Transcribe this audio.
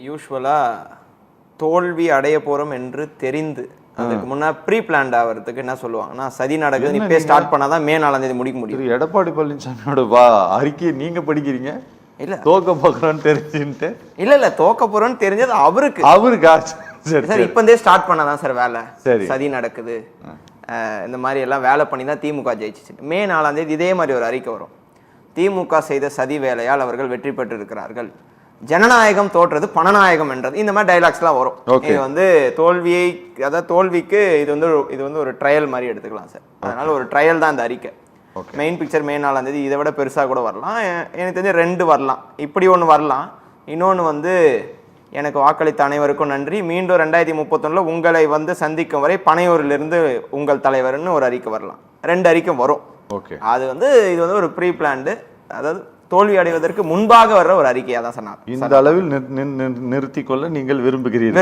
யூஸ்வலா தோல்வி அடைய போறோம் என்று தெரிந்து அதுக்கு முன்னா ப்ரீ பிளான்ட் ஆகிறதுக்கு என்ன சொல்லுவாங்கன்னா சதி நடக்குது இப்பயே ஸ்டார்ட் பண்ணாதான் மே 4ஆம் தேதி முடிக்க முடியும். எடப்பாடி பழனிசாமியோட அறிக்கையை நீங்க படிக்கிறீங்க? இல்ல தோக்க போகிறோன்னு தெரிஞ்சுட்டு இல்ல தோக்க போறோம்னு தெரிஞ்சது அவருக்கா சார் இப்பந்தே ஸ்டார்ட் பண்ணாதான் சார் வேலை. சதி நடக்குது இந்த மாதிரி எல்லாம் வேலை பண்ணி தான் திமுக ஜெயிச்சிச்சு. மே 4ஆம் தேதி இதே மாதிரி ஒரு அறிக்கை வரும். திமுக செய்த சதி வேலையால் அவர்கள் வெற்றி பெற்று இருக்கிறார்கள், ஜனநாயகம் தோற்றது பணநாயகம் என்றது, இந்த மாதிரி டைலாக்ஸ்லாம் வரும். இது வந்து தோல்விக்கு இது வந்து ஒரு ட்ரையல் மாதிரி எடுத்துக்கலாம் சார். அதனால ஒரு ட்ரையல் தான் இந்த அறிக்கை. மெயின் பிக்சர் மே 4ஆம் தேதி இதை விட பெருசாக கூட வரலாம். எனக்கு தெரிஞ்ச 2 வரலாம். இப்படி ஒன்று வரலாம். இன்னொன்று வந்து எனக்கு வாக்களித்த அனைவருக்கும் நன்றி, மீண்டும் 2031 உங்களை வந்து சந்திக்கும் வரை பனையூரிலிருந்து உங்கள் தலைவர்னு ஒரு அறிக்கை வரலாம். 2 அறிக்கை வரும். அது வந்து இது வந்து ஒரு ப்ரீ பிளான்டு, அதாவது தோல்வி அடைவதற்கு முன்பாக வர்ற ஒரு அறிக்கையா தான் சொன்னார். இந்த அளவில் நிறுத்திக் கொள்ள நீங்கள் விரும்புகிறீர்கள்.